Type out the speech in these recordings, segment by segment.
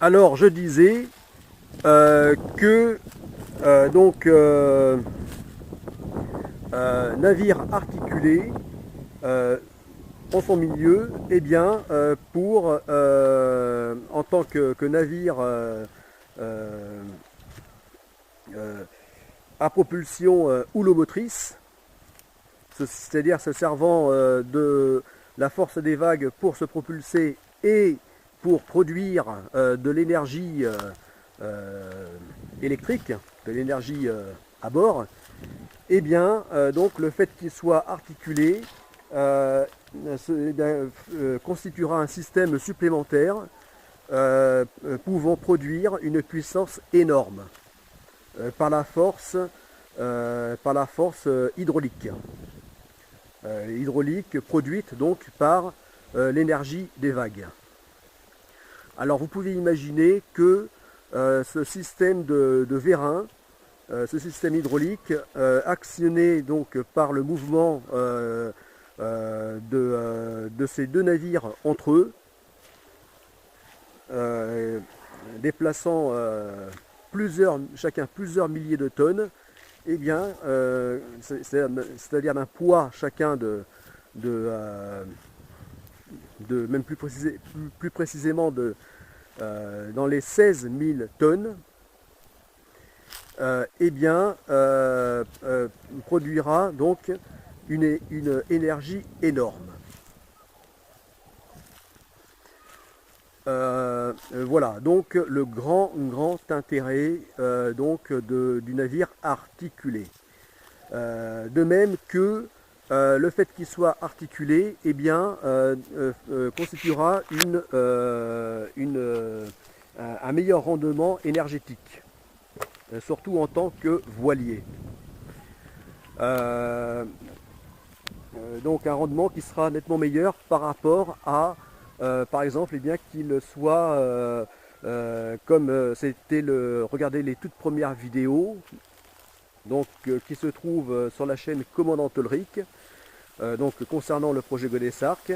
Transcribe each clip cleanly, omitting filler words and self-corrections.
Alors je disais que navire articulé en son milieu, eh bien, en tant que navire à propulsion houlomotrice, c'est-à-dire se servant de la force des vagues pour se propulser et pour produire de l'énergie électrique, de l'énergie à bord, eh bien, donc le fait qu'il soit articulé constituera un système supplémentaire pouvant produire une puissance énorme par la force hydraulique. Hydraulique produite donc par l'énergie des vagues. Alors vous pouvez imaginer que ce système de vérin, ce système hydraulique, actionné donc par le mouvement de ces deux navires entre eux, déplaçant chacun plusieurs milliers de tonnes, eh bien, c'est-à-dire d'un poids chacun même plus précisément dans les 16 000 tonnes, eh bien, produira donc une énergie énorme. Voilà donc le grand intérêt du navire articulé. De même que le fait qu'il soit articulé, eh bien, constituera un meilleur rendement énergétique, surtout en tant que voilier. Donc un rendement qui sera nettement meilleur par rapport à par exemple, eh bien qu'il soit comme c'était regardez les toutes premières vidéos donc, qui se trouvent sur la chaîne Commandant Ulrich, donc concernant le projet Godessark.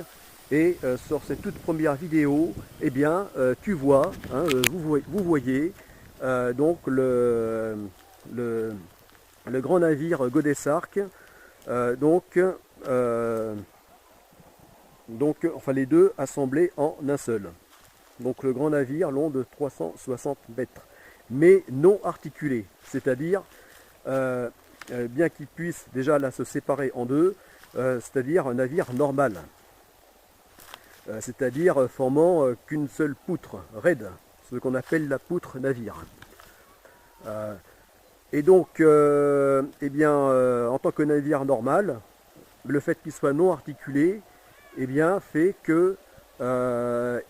Et sur cette toute première vidéo, eh bien, tu vois, hein, vous voyez donc le grand navire Godessark, enfin les deux assemblés en un seul. Donc le grand navire long de 360 mètres, mais non articulé, c'est-à-dire bien qu'il puisse déjà là se séparer en deux, c'est-à-dire un navire normal, c'est-à-dire formant qu'une seule poutre raide, ce qu'on appelle la poutre navire. Et donc, eh bien, en tant que navire normal, le fait qu'il soit non articulé, eh bien, fait que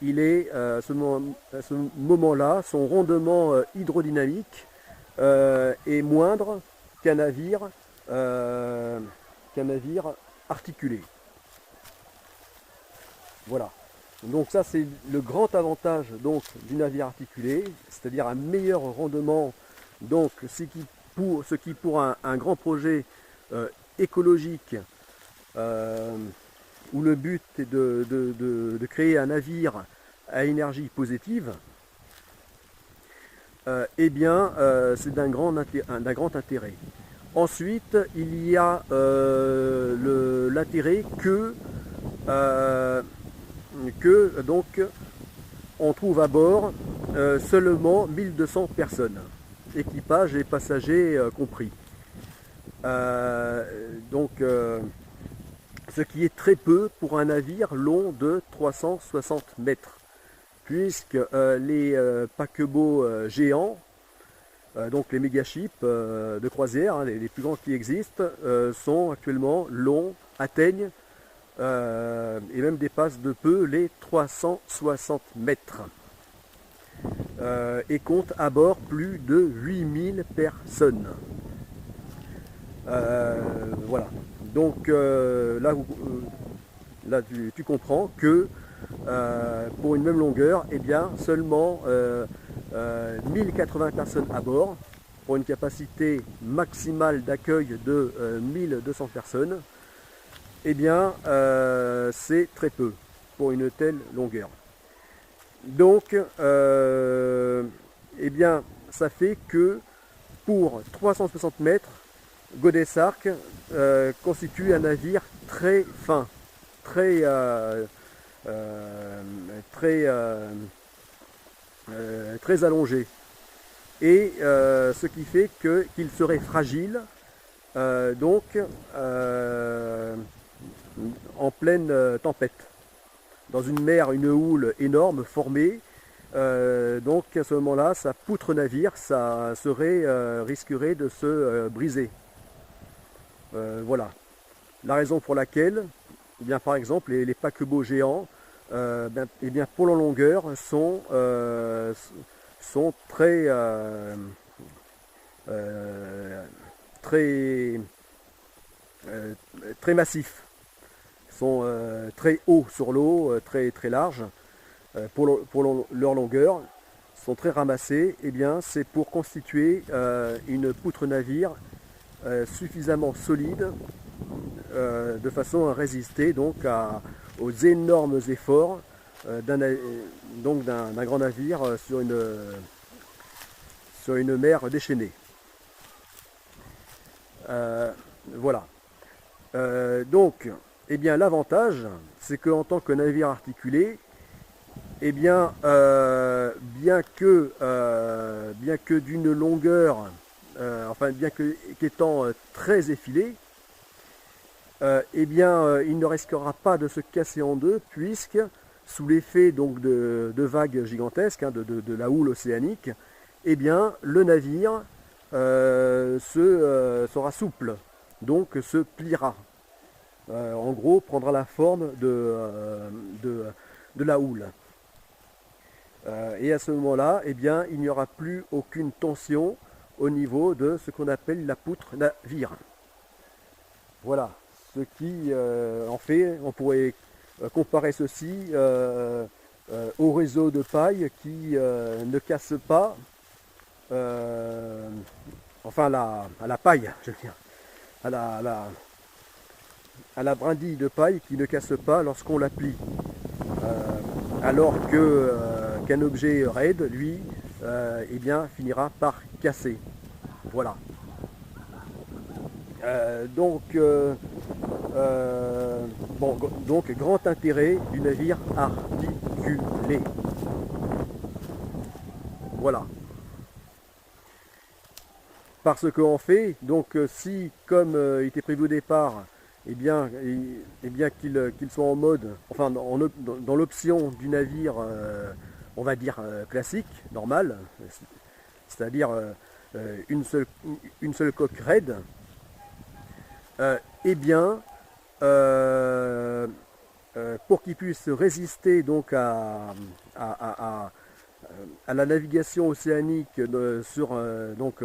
il est à ce moment-là, son rendement hydrodynamique est moindre qu'un navire articulé. Voilà. Donc ça, c'est le grand avantage donc du navire articulé, c'est-à-dire un meilleur rendement. Donc ce qui pour un grand projet écologique où le but est de créer un navire à énergie positive, eh bien c'est d'un grand intérêt. Ensuite, il y a l'intérêt que donc on trouve à bord seulement 1200 personnes, équipage et passagers compris. Ce qui est très peu pour un navire long de 360 mètres, puisque les paquebots géants, donc les mégaships de croisière, hein, les plus grands qui existent, sont actuellement longs, atteignent et même dépassent de peu les 360 mètres. Et comptent à bord plus de 8000 personnes. Voilà. Donc là tu comprends que pour une même longueur, eh bien, seulement 1080 personnes à bord, pour une capacité maximale d'accueil de 1200 personnes, eh bien, c'est très peu pour une telle longueur. Donc, eh bien, ça fait que pour 360 mètres, Godet Arc constitue un navire très fin, très, très, très allongé. Et ce qui fait qu'il serait fragile, donc en pleine tempête. Dans une mer, une houle énorme formée, donc à ce moment-là, sa poutre navire, ça risquerait de se briser. Voilà. La raison pour laquelle, eh bien, par exemple, les paquebots géants, eh bien, pour leur longueur, sont très, très, très massifs, sont très hauts sur l'eau, très, très larges. Pour leur longueur, sont très ramassés. Eh bien, c'est pour constituer une poutre navire suffisamment solide de façon à résister donc aux énormes efforts d'un grand navire sur une mer déchaînée. Voilà. Donc, eh bien, l'avantage, c'est qu'en tant que navire articulé, eh bien, bien que d'une longueur, enfin bien qu'étant très effilé, eh bien, il ne risquera pas de se casser en deux, puisque sous l'effet donc de vagues gigantesques, hein, de la houle océanique, eh bien, le navire sera souple, donc se pliera. En gros, prendra la forme de la houle. Et à ce moment-là, eh bien, il n'y aura plus aucune tension au niveau de ce qu'on appelle la poutre navire. Voilà, ce qui en fait, on pourrait comparer ceci au réseau de paille qui ne casse pas, enfin à la paille, je veux dire, à la brindille de paille qui ne casse pas lorsqu'on la plie. Alors qu'un objet raide, lui, eh bien, finira par casser. Voilà. Donc, grand intérêt du navire articulé. Voilà. Parce qu'en fait, donc si comme il était prévu au départ, eh bien qu'ils soient en mode, enfin dans l'option du navire, on va dire classique, normal, c'est-à-dire une seule coque raide, eh bien, pour qu'ils puissent résister donc à la navigation océanique sur donc,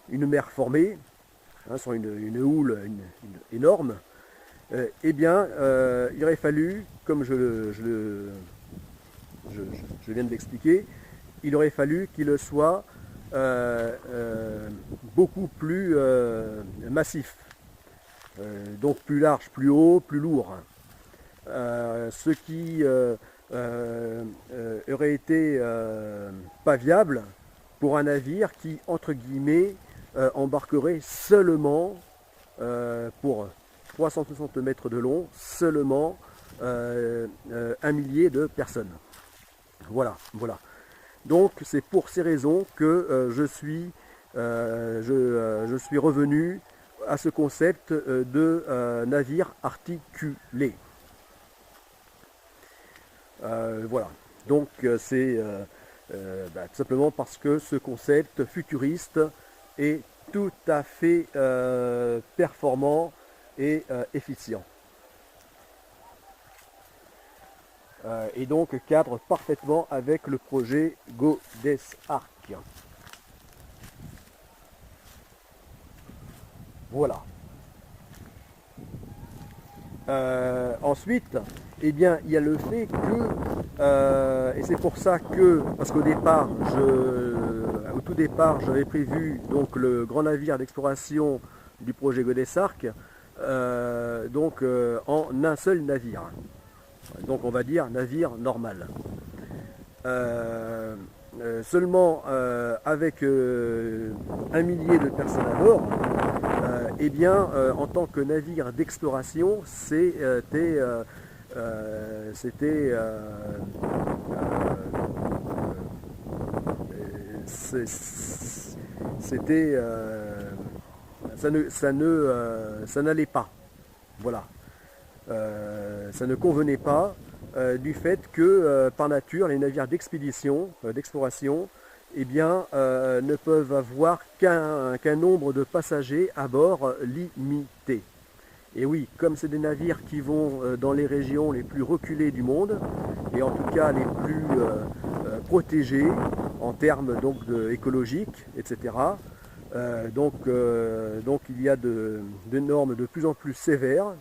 une mer formée, hein, sur une houle énorme, eh bien, il aurait fallu, comme je viens de l'expliquer, il aurait fallu qu'il soit beaucoup plus massif, donc plus large, plus haut, plus lourd. Ce qui aurait été pas viable pour un navire qui, entre guillemets, embarquerait seulement pour 360 mètres de long, seulement 1 millier de personnes. Voilà, voilà. Donc c'est pour ces raisons que je suis revenu à ce concept de navire articulé. Voilà, donc c'est tout simplement parce que ce concept futuriste est tout à fait performant et efficient. Et donc cadre parfaitement avec le projet Godet Arc. Voilà. Ensuite, eh bien, il y a le fait que, et c'est pour ça que, parce qu'au départ, au tout départ, j'avais prévu donc le grand navire d'exploration du projet Godet Arc, en un seul navire. Donc on va dire navire normal. seulement avec 1 millier de personnes à bord, eh bien, en tant que navire d'exploration, c'était, ça n'allait pas. Voilà. Ça ne convenait pas du fait que par nature les navires d'expédition, d'exploration, eh bien, ne peuvent avoir qu'un nombre de passagers à bord limité. Et oui, comme c'est des navires qui vont dans les régions les plus reculées du monde, et en tout cas les plus protégées en termes donc écologiques, etc. Donc il y a de normes de plus en plus sévères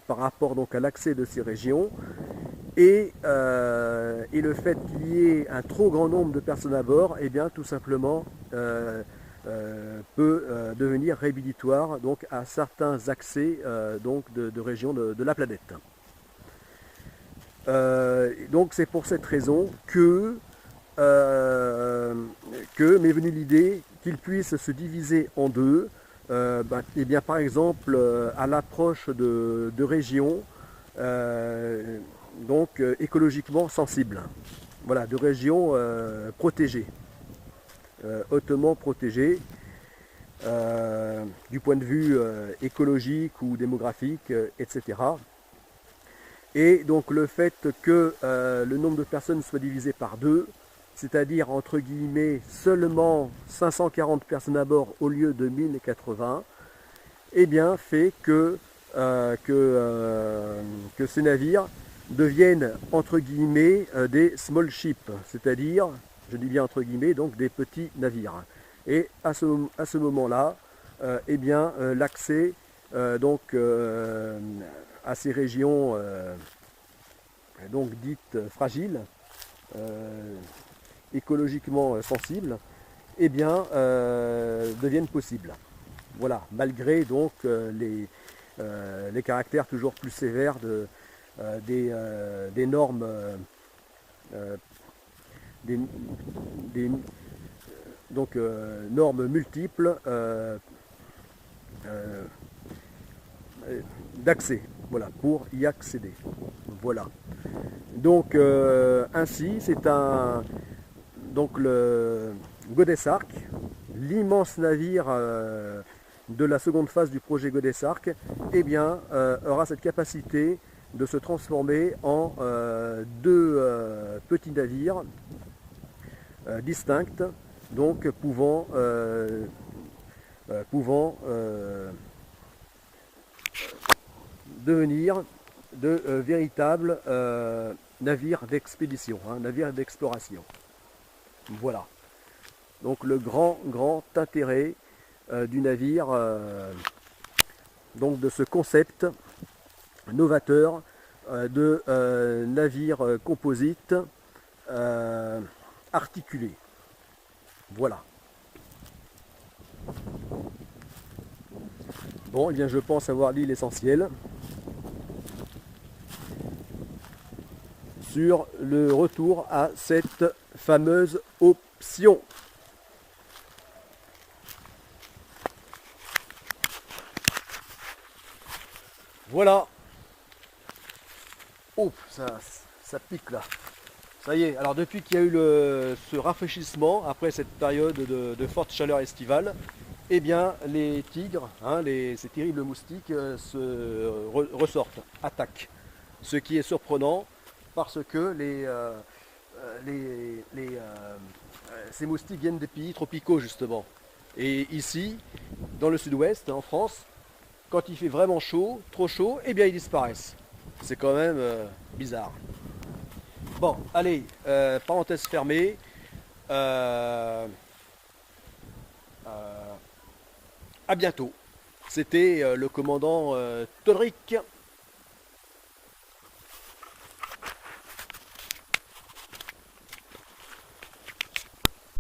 par rapport donc à l'accès de ces régions. Et le fait qu'il y ait un trop grand nombre de personnes à bord, eh bien tout simplement peut devenir rédhibitoire donc à certains accès donc de régions de la planète. Donc c'est pour cette raison que m'est venue l'idée qu'il puisse se diviser en deux. Et bien, par exemple, à l'approche de régions donc écologiquement sensibles, voilà, de régions protégées, hautement protégées du point de vue écologique ou démographique, etc. Et donc le fait que le nombre de personnes soit divisé par deux, c'est-à-dire entre guillemets seulement 540 personnes à bord au lieu de 1080, eh bien fait que ces navires deviennent entre guillemets des small ships, c'est-à-dire, je dis bien entre guillemets, donc des petits navires. Et à ce moment-là, eh bien l'accès donc à ces régions donc dites fragiles, écologiquement sensibles, eh bien, deviennent possibles. Voilà, malgré donc les caractères toujours plus sévères des normes, donc normes multiples d'accès, voilà, pour y accéder. Voilà. Donc ainsi, c'est donc le Goddess Ark, l'immense navire de la seconde phase du projet Goddess Ark, eh bien, aura cette capacité de se transformer en deux petits navires distincts, donc pouvant devenir de véritables navires d'expédition, navires d'exploration. Voilà. Donc le grand intérêt du navire, donc de ce concept novateur de navire composite articulé. Voilà. Bon, eh bien je pense avoir dit l'essentiel sur le retour à cette fameuse option. Voilà. Oh, ça pique là. Ça y est, alors depuis qu'il y a eu ce rafraîchissement, après cette période de forte chaleur estivale, eh bien les tigres, ces terribles moustiques, ressortent, attaquent. Ce qui est surprenant parce que ces moustiques viennent des pays tropicaux justement. Et ici, dans le sud-ouest, en France, quand il fait vraiment chaud, trop chaud, eh bien ils disparaissent. C'est quand même bizarre. Bon, allez, parenthèse fermée. À bientôt. C'était le commandant Todrick.